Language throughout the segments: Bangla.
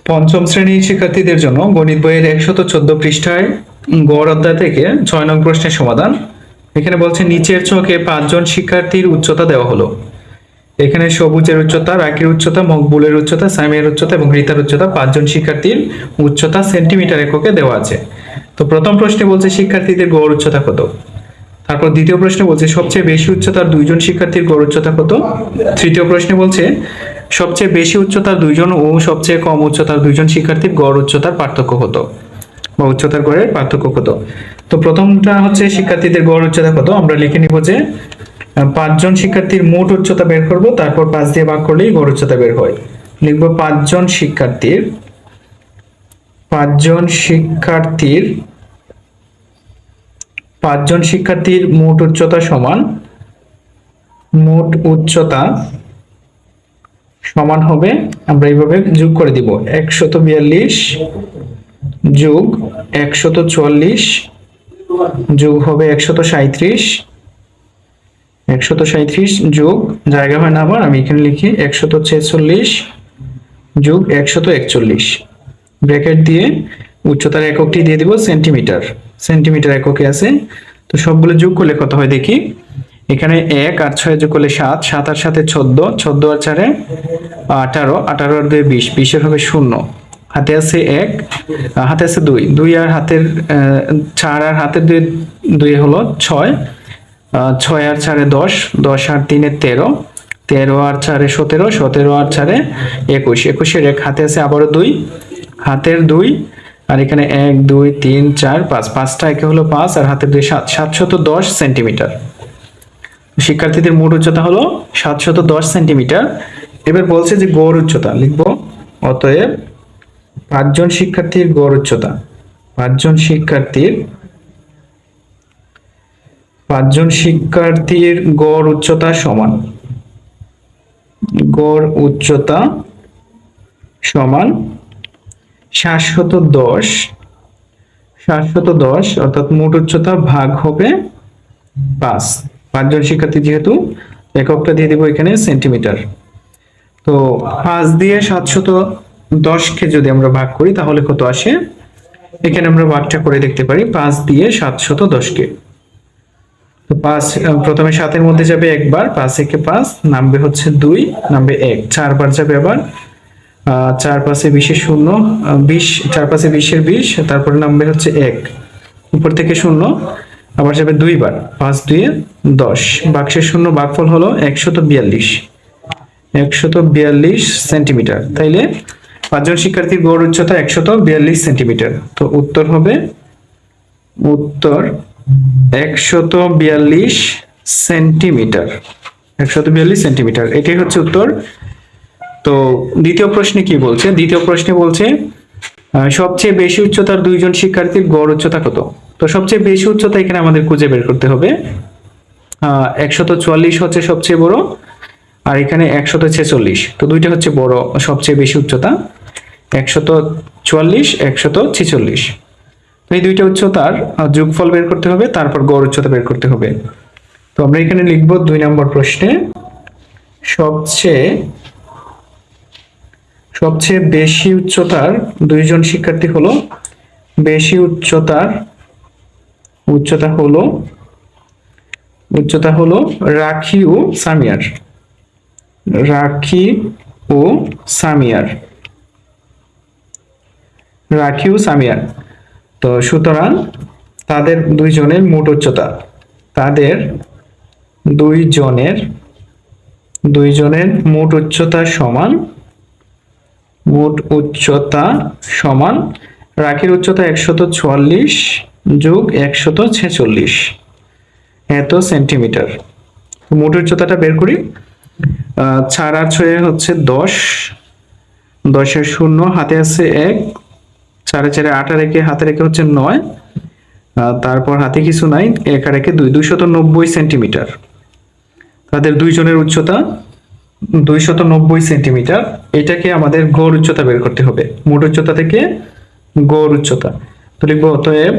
পঞ্চম শ্রেণীর শিক্ষার্থীদের জন্য গণিত বইয়ের 114 পৃষ্ঠায় গড় অধ্যায় থেকে 6 নং প্রশ্নের সমাধান। এখানে বলছে নিচের ছকে 5 জন শিক্ষার্থীর উচ্চতা দেওয়া হলো। এখানে সবুজের উচ্চতা, রাকির উচ্চতা, মকবুলের উচ্চতা, সামিয়ার উচ্চতা এবং রিতার উচ্চতা 5 জন শিক্ষার্থীর উচ্চতা সেন্টিমিটার এককে দেওয়া আছে। তো প্রথম প্রশ্নে বলছে শিক্ষার্থীদের গড় উচ্চতা কত। তারপর দ্বিতীয় প্রশ্নে বলছে সবচেয়ে বেশি উচ্চতার 2 জন শিক্ষার্থীর গড় উচ্চতা কত। তৃতীয় প্রশ্নে বলছে সবচেয়ে বেশি উচ্চতার 2 জন ও সবচেয়ে কম উচ্চতার 2 জন শিক্ষার্থীর গড় উচ্চতার পার্থক্য কত বা উচ্চতার গড়ের পার্থক্য কত। তো প্রথমটা হচ্ছে শিক্ষার্থীদের গড় উচ্চতা কত। আমরা লিখে নিব যে 5 জন শিক্ষার্থীর মোট উচ্চতা বের করব, তারপর 5 দিয়ে ভাগ করলেই গড় উচ্চতা বের হয়। লিখব 5 জন শিক্ষার্থীর মোট উচ্চতা সমান হবে, আমরা এইভাবে যোগ করে দিব 142 যোগ 144 যোগ হবে 137 যোগ জায়গা হয় না আবার, আমি এখানে লিখি 146 যোগ 141 ব্র্যাকেট দিয়ে উচ্চতার এককটি দিয়ে দিব সেন্টিমিটার এককে আছে। তো সবগুলো যোগ করলে কত হয় দেখি। এখানে 1 আর 6 যোগ করলে 7, 7 আর 7 14 আর 4 18, 18 আর 2 20, 20 এর হবে 0, হাতে আছে 1, হাতে আছে 2 আর হাতের 4 আর হাতের 2 হলো 6, 6 আর 4 10, 10 আর 3 13, 13 আর 4 17, 17 আর 4 21, 21 এর 1 হাতে আছে আবারও 2, হাতের 2 আর এখানে 1 2 3 4 5, 5টা একে হলো 5 আর হাতের 2 7, 710 সেন্টিমিটার। শিক্ষার্থীদের মোট উচ্চতা হলো 710 সেন্টিমিটার। এবার বলছে যে গড় উচ্চতা লিখব, অতএব 5 জন শিক্ষার্থীর গড় উচ্চতা, 5 জন শিক্ষার্থীর গড় উচ্চতা সমান, গড় উচ্চতা সমান 710 অর্থাৎ মোট উচ্চতা ভাগ হবে 5। 5 জন শিক্ষার্থী যেহেতু এককটা দিয়ে দিব এখানে সেন্টিমিটার। তো 5 দিয়ে 710 কে যদি আমরা ভাগ করি তাহলে কত আসে, এখানে আমরা ভাগটা করে দেখতে পারি। 5 দিয়ে 710 কে, তো 5 প্রথমে 7 এর মধ্যে যাবে একবার, 5 একে 5 নামবে হচ্ছে 2, নামবে 1, 4 বার যাবে আবার, 4 5 20 এর 0, 20 4 5 20 এর 20, তারপরে নামবে হচ্ছে 1, উপর থেকে 0 আবার যাবে 2 বার, 5 2 10, বাক্সের 0 ভাগফল হলো 142 সেন্টিমিটার। তাইলে 5 জন শিক্ষার্থীর গড় উচ্চতা 142 সেন্টিমিটার। তো উত্তর হবে 142 সেন্টিমিটার, 142 সেন্টিমিটার, এটাই হচ্ছে উত্তর। তো দ্বিতীয় প্রশ্নে কি বলছে, দ্বিতীয় প্রশ্নে বলছে সবচেয়ে বেশি উচ্চতার 2 জন শিক্ষার্থীর গড় উচ্চতা কত। তো সবচেয়ে বেশি উচ্চতা এখানে আমাদের খুঁজে বের করতে হবে। 144 হচ্ছে সবচেয়ে বড়, আর এখানে 146, তো দুইটা হচ্ছে বড় সবচেয়ে বেশি উচ্চতা, 144 146। তো এই দুইটা উচ্চতার যোগফল বের করতে হবে, তারপর গড় উচ্চতা বের করতে হবে। তো আমরা এখানে লিখব 2 নম্বর প্রশ্নে সবচেয়ে বেশি উচ্চতার 2 জন শিক্ষার্থী হলো, বেশি উচ্চতা হলো রাখি ও সামিয়ার। তো সুতরাং তাদের 2 জনের মোট উচ্চতা, তাদের 2 জনের মোট উচ্চতা সমান রাখির উচ্চতা 144 যোগ 146 এত সেন্টিমিটার। মোট উচ্চতাটা বের করি। 4 আর 6 হচ্ছে 10, 10 এর 0, হাতে আছে 1, 4 4 8 রেখে হাতে রেখে হচ্ছে 9, তারপর হাতে কিছু নাই, 1 আর 1 2, 290 সেন্টিমিটার। তাদের 2 জনের উচ্চতা 290 সেন্টিমিটার। এটাকে আমাদের গড় উচ্চতা বের করতে হবে, মোট উচ্চতা থেকে গড় উচ্চতা। তো লিখবো অতএব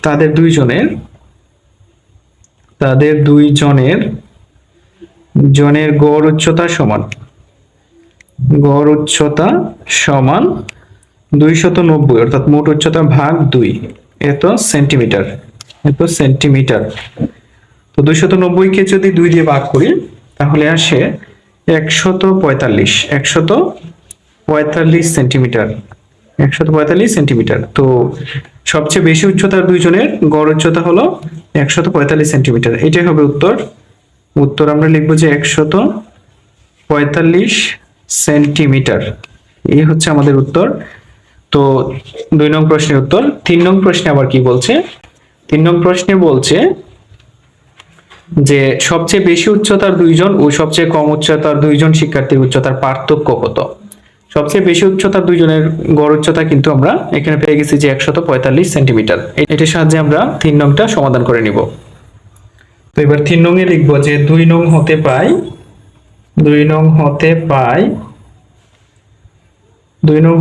তাদের দুই জনের গড় উচ্চতা সমান, গড় উচ্চতা সমান 290, অর্থাৎ মোট উচ্চতা ভাগ 2, এত সেন্টিমিটার। তো 290 কে যদি 2 দিয়ে ভাগ করি তাহলে আসে 145 সেন্টিমিটার। 145 সেন্টিমিটার। তো সবচেয়ে বেশি উচ্চতার দুইজনের গড় উচ্চতা হলো 145 সেন্টিমিটার। এটাই হবে উত্তর আমরা লিখবো যে 145 সেন্টিমিটার। এই হচ্ছে আমাদের উত্তর। তো 2 নং প্রশ্নের উত্তর। 3 নং প্রশ্নে আবার কি বলছে? 3 নং প্রশ্নে বলছে যে সবচেয়ে বেশি উচ্চতার দুইজন ও সবচেয়ে কম উচ্চতার দুইজন শিক্ষার্থীর উচ্চতার পার্থক্য কত? সবচেয়ে বেশি উচ্চতার দুইজনের গড় উচ্চতা কিন্তু আমরা এখানে পেয়ে গেছি যে 145 সেন্টিমিটার। এটার সাহায্যে আমরা 3 নংটা সমাধান করে নিব। তো এবার 3 নং এ লিখবো যে 2 নং হতে পাই 2 নং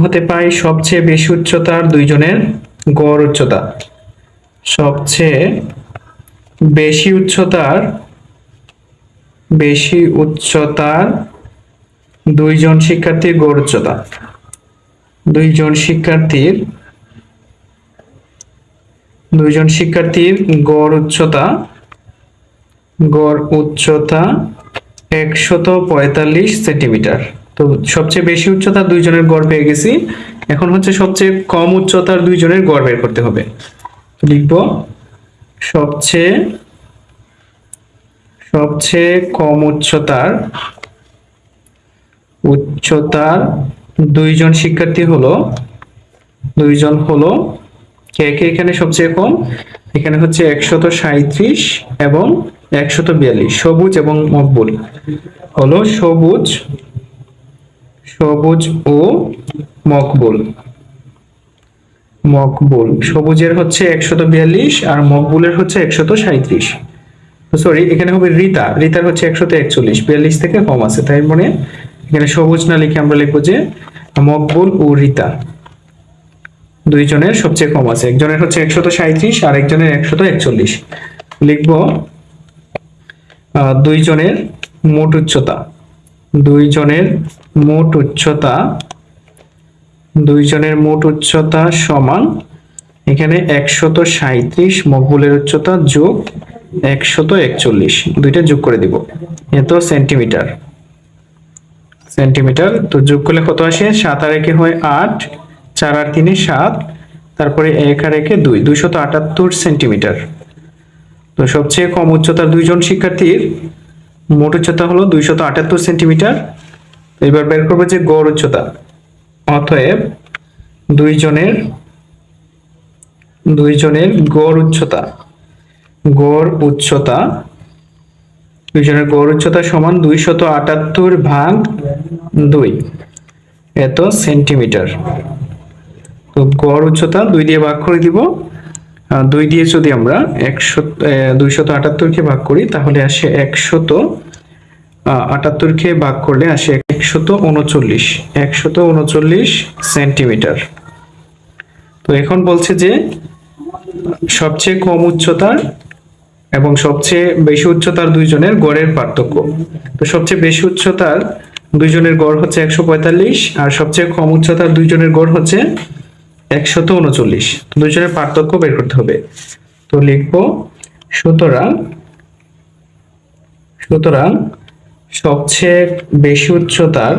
হতে পাই সবচেয়ে বেশি উচ্চতার দুইজনের গড় উচ্চতা। সবচেয়ে বেশি উচ্চতার দুইজন শিক্ষার্থীর গড় উচ্চতা। দুইজন শিক্ষার্থীর গড় উচ্চতা 145 সেন্টিমিটার। তো সবচেয়ে বেশি উচ্চতার দুইজনের গড় পেয়ে গেছি। এখন হচ্ছে সবচেয়ে কম উচ্চতার দুইজনের গড় বের করতে হবে। তো লিখব সবচেয়ে কম উচ্চতার দুইজন শিক্ষার্থী হলো কে কে? এখানে সবচেয়ে কম এখানে হচ্ছে 137 এবং 142। সবুজ এবং মকবুল হলো সবুজ ও মকবুল। সবুজের হচ্ছে 142 আর মকবুলের হচ্ছে 137। সরি, এখানে হবে রিতার হচ্ছে 141, 42 থেকে কম আছে। তাই মানে এখানে সবুজ না লিখে আমরা লিখবো যে মকবুল ও রিতা দুইজনের সবচেয়ে কম আছে। একজনের হচ্ছে 137 আর একজনের 141। লিখব দুইজনের মোট উচ্চতা সমান এখানে 137 মকবুলের উচ্চতা যোগ 141, দুইটা যোগ করে দিব, এত সেন্টিমিটার। তো যোগ করলে কত আসে? 7 আর 1 হয় 8, 4 আর 3 7, তারপরে 1 আর 1 2, 278 সেন্টিমিটার। তো সবচেয়ে কম উচ্চতার দুইজন শিক্ষার্থীর মোট উচ্চতা হলো 278 সেন্টিমিটার। এবার বের করবো যে গড় উচ্চতা। অতএব দুইজনের গড় উচ্চতা সমান 278 ভাগ 2, এত সেন্টিমিটার। তো গড় উচ্চতা 2 দিয়ে ভাগ করে দিব। 2 দিয়ে যদি আমরা 278 কে ভাগ করি তাহলে আসে 178 কে ভাগ করলে আসে 139 সেন্টিমিটার। তো এখন বলছে যে সবচেয়ে কম উচ্চতার এবং সবচেয়ে বেশি উচ্চতার দুইজনের গড়ের পার্থক্য। তো সবচেয়ে বেশি উচ্চতার দুইজনের গড় হচ্ছে 145 আর সবচেয়ে কম উচ্চতার দুইজনের গড় হচ্ছে 139। দুইজনের পার্থক্য বের করতে হবে। তো লিখব সুতরাং সবচেয়ে বেশি উচ্চতার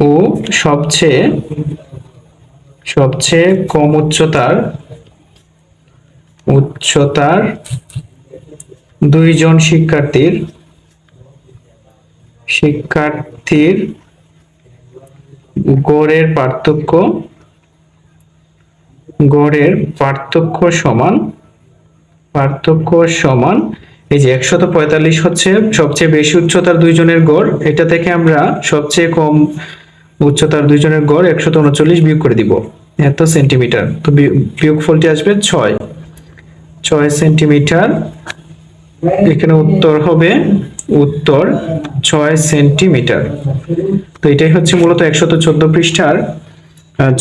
ও সবচেয়ে কম উচ্চতার দুইজন শিক্ষার্থীর গড়ের পার্থক্য সমান এই যে 145 হচ্ছে সবচেয়ে বেশি উচ্চতার দুইজনের গড়। এটা থেকে আমরা সবচেয়ে কম উচ্চতার দুইজনের গড় 139 বিয়োগ করে দিব, এত সেন্টিমিটার। তো বিয়োগফলটি আসবে 6 সেন্টিমিটার। এখানে উত্তর হবে 6 সেন্টিমিটার। তো এটাই হচ্ছে মূলত 114 পৃষ্ঠার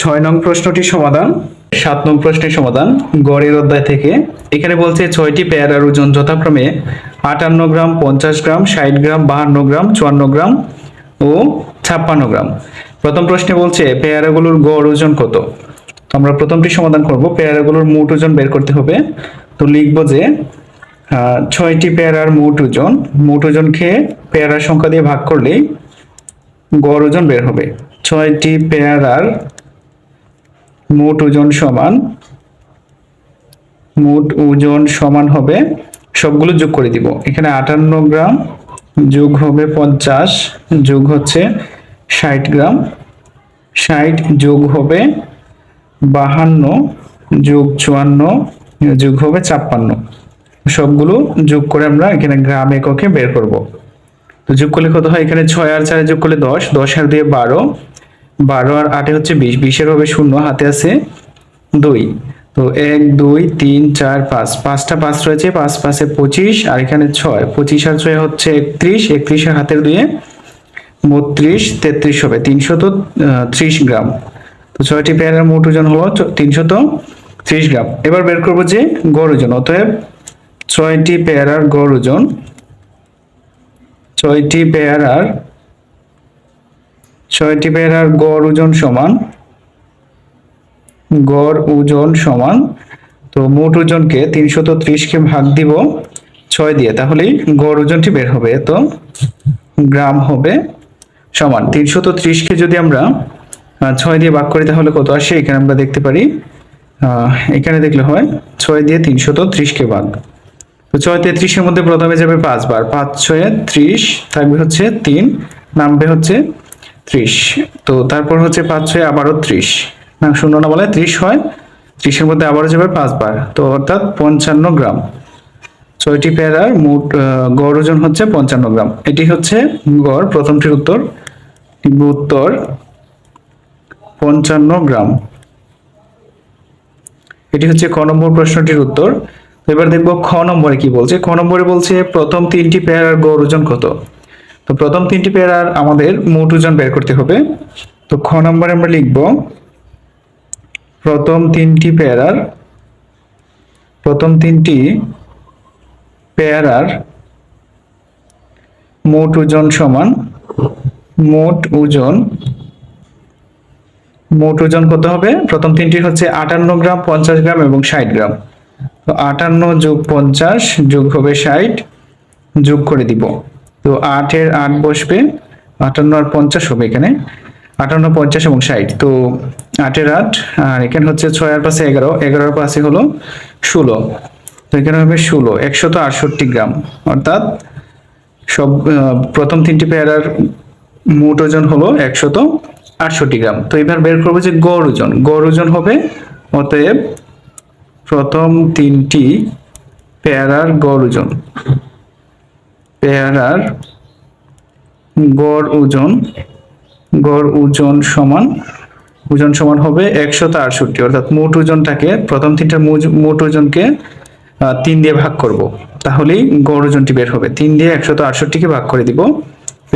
6 নং প্রশ্নটির সমাধান। 7 নং প্রশ্নের সমাধান গড়ের অধ্যায় থেকে। এখানে বলছে 6টি পেয়ারার ওজন যথাক্রমে 58 গ্রাম, 50 গ্রাম, 60 গ্রাম, 52 গ্রাম, 54 গ্রাম ও 56 গ্রাম। প্রথম প্রশ্নে বলছে পেয়ারাগুলোর গড় ওজন কত। তো আমরা প্রথমটি সমাধান করব, পেয়ারাগুলোর মোট ওজন বের করতে হবে। তো লিখব যে 6টি পেয়ারার মোট ওজনকে পেয়ারার সংখ্যা দিয়ে ভাগ করলেই গড় ওজন বের হবে। 6টি পেয়ারার মোট ওজন সমান হবে, সবগুলো যোগ করে দিব। এখানে 58 গ্রাম যোগ হবে 50 যোগ হচ্ছে 60 গ্রাম, 60 যোগ হবে 52 যোগ 54 যোগ হবে 56। সবগুলো যোগ করে আমরা এখানে গ্রাম এককে বের করব। তো যোগ করলে কত হয়, এখানে 6 আর 4 যোগ করলে 10, 10 আর 2 12, 12 আর 8 হচ্ছে 20, 20 এর হবে 0, হাতে আছে 2। তো 1 2 3 4 5, 5টা 5 রয়েছে, 5 5 এ 25 আর এখানে 6, 25 আর 6 হচ্ছে 31, 31 এর হাতের 2 32, 33 হবে 330 গ্রাম। তো 6টি পেয়ারার মোট ওজন হলো 330 গ্রাম। এবার বের করব যে গড় ওজন। অতএব 6টি পেয়ারার গড় ওজন, 6টি পেয়ারার গড় ওজন সমান, তো মোট ওজনকে 330 কে ভাগ দিব 6 দিয়ে, তাহলেই গড় ওজনটি বের হবে। এত গ্রাম হবে সমান 330 কে যদি আমরা 6 দিয়ে ভাগ করি তাহলে কত আসে, এখানে আমরা দেখতে পারি, এখানে দেখলে হয় 6 দিয়ে 330 কে ভাগ। তো 6 33 এর মধ্যে প্রথমে যাবে 5 বার, 5 6 30, থাকবে হচ্ছে 3, নামবে হচ্ছে 30। তো তারপর হচ্ছে 5 6 আবারও 30, না 0 না বলে 30 হয়, 30 এর মধ্যে আবারও যাবে 5 বার, তো অর্থাৎ 55 গ্রাম। 6টি পেয়ারার মোট গড় ওজন হচ্ছে 55 গ্রাম। এটি হচ্ছে গড়, প্রথমটির উত্তর 55 গ্রাম। এটি হচ্ছে ক নম্বর প্রশ্নটির উত্তর। এবার দেখব খ নম্বরে কি বলছে। খ নম্বরে বলছে প্রথম 3টি পেয়ারার গড় ওজন কত। তো প্রথম 3টি পেয়ারার আমাদের মোট ওজন বের করতে হবে। তো খ নম্বরে আমরা লিখব প্রথম 3টি পেয়ারার মোট ওজন সমান, মোট ওজন কত হবে, প্রথম 3টি হচ্ছে 58 গ্রাম, 50 গ্রাম এবং 60 গ্রাম। তো 58 যোগ 50 যোগ হবে 60, যোগ করে দিব। তো 8 এর 8 বসবে, 58 আর 50 হবে এখানে, 58 50 এবং 60। তো 8 এর 8 আর এখানে হচ্ছে 6 আর 5 11, 11 আর 5 হলো 16। তো এখানে হবে 16, 168 গ্রাম। অর্থাৎ প্রথম 3টি পেয়ারার মোট ওজন হলো 168 গ্রাম। তো এবার বের করবো যে গড় ওজন হবে, অতএব প্রথম 3টি পেয়ারার গড় ওজন সমান হবে 168। অর্থাৎ মোট ওজনটাকে, প্রথম 3টার মোট ওজনকে 3 দিয়ে ভাগ করব, তাহলেই গড় ওজনটি বের হবে। 3 দিয়ে 168 কে ভাগ করে দিব।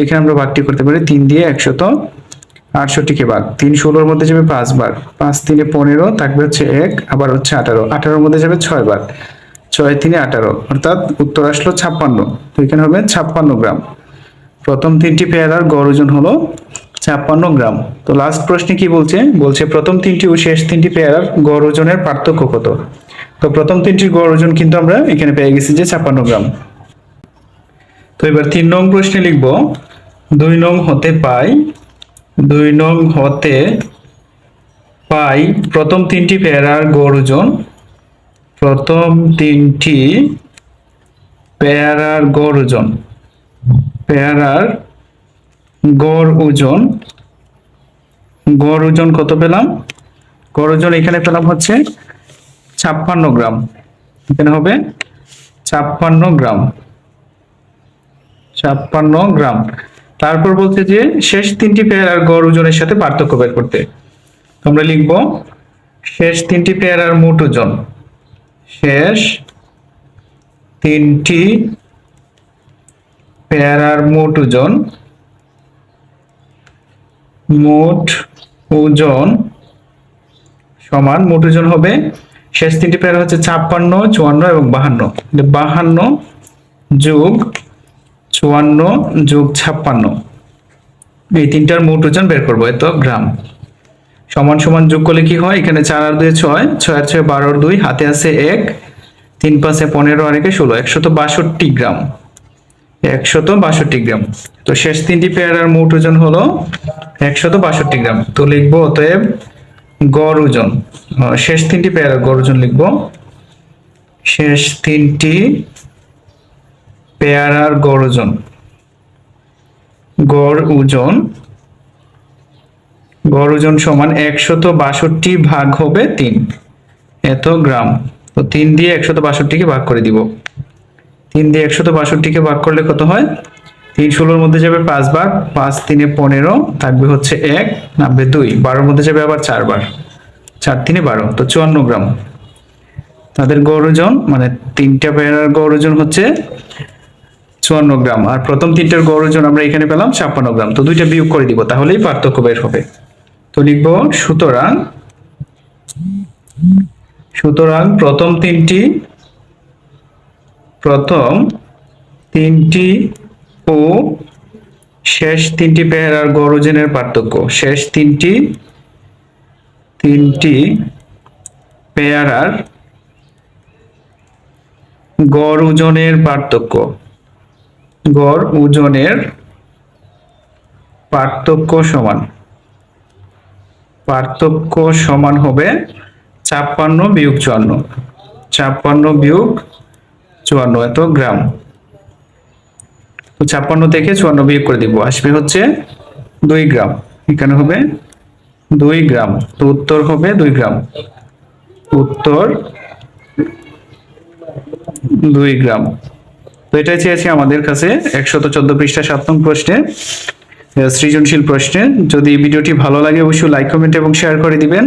এখানে আমরা ভাগটি করতে পারি, 3 দিয়ে 168 কে ভাগ, 3 16 এর মধ্যে যাবে 5 বার, 5 3 15, থাকবে হচ্ছে 1, আবার হচ্ছে 18, 18 এর মধ্যে যাবে 6 বার, 6 3 18, অর্থাৎ উত্তর আসলো 56। তো এখানে হবে 56 গ্রাম। প্রথম 3টি পেয়ারার গড় ওজন হলো 56 গ্রাম। তো লাস্ট প্রশ্নে কি বলছে প্রথম 3টি ও শেষ 3টি পেয়ারার গড় ওজনের পার্থক্য কত। তো প্রথম 3টির গড় ওজন কিন্তু আমরা এখানে পেয়ে গেছি যে 56 গ্রাম। তো এবার 3 নং প্রশ্নে লিখব 2 নং হতে পাই প্রথম 3টি পেয়ারার গড় ওজন, প্রথম 3টি পেয়ারার গড় ওজন কত পেলাম, গড় ওজন এখানে পেলাম হচ্ছে 56 গ্রাম। এখানে হবে 56 গ্রাম। তারপর বলছে যে শেষ 3টি পেয়ারার গড় ওজনের সাথে পার্থক্য বের করতে। আমরা লিখব শেষ 3টি পেয়ারার মোট ওজন, শেষ 3টি পেয়ারার মোট ওজন সমান মোট ওজন হবে, শেষ তিনটি পেয়ার হচ্ছে 56, 54 এবং 52। 52 যোগ 54 যোগ 56, এই তিনটার মোট ওজন বের করবো, এত গ্রাম। সমান সমান যোগ করলে কি হয়, এখানে 4 আর 2 6, 6 আর 6 12 আর 2, হাতে আছে 1, 3 5 15 আর 1 16, 162 গ্রাম। 162 গ্রাম। তো শেষ তিনটি পেয়ারার মোট ওজন হলো 162 গ্রাম। তো লিখবো অতএব গড় ওজন, শেষ তিনটি পেয়ারার গড় ওজন লিখবো, শেষ তিনটি পেয়ারার গড় ওজন, গড় ওজন সমান 162 ভাগ হবে 3, এত গ্রাম। তো 3 দিয়ে 162 কে ভাগ করে দিব। 3 দিয়ে 162 কে ভাগ করলে কত হয়, 3 16 মধ্যে যাবে 5 বার, 5 3 15, থাকবে হচ্ছে 1, নামবে 2, 12 মধ্যে যাবে আবার 4 বার, 4 3 12, তো 54 গ্রাম। তাদের গড় ওজন মানে তিনটা পেয়ারার গড় ওজন হচ্ছে 54 গ্রাম, আর প্রথম তিনটার গড় ওজন আমরা এখানে পেলাম 56 গ্রাম। তো দুইটা বিয়োগ করে দিব, তাহলেই পার্থক্য বের হবে। তো লিখব সুতরাং প্রথম তিনটি ও শেষ তিনটি পেয়ারার গড় ওজনের পার্থক্য, শেষ তিনটি পেয়ারার গড় ওজনের পার্থক্য, গড় ওজনের পার্থক্য সমান হবে 56 বিয়োগ 54, 56 বিয়োগ 54, এত গ্রাম। তো 56 থেকে 54 বিয়োগ করে দিব, আসবে হচ্ছে 2 গ্রাম, এখানে হবে 2 গ্রাম। তো উত্তর হবে 2 গ্রাম, উত্তর 2 গ্রাম। তো এটাই চেয়েছি আমাদের কাছে 114 পৃষ্ঠা 7 নং প্রশ্নে, সৃজনশীল প্রশ্নে। যদি ভিডিওটি ভালো লাগে অবশ্যই লাইক কমেন্ট এবং শেয়ার করে দিবেন।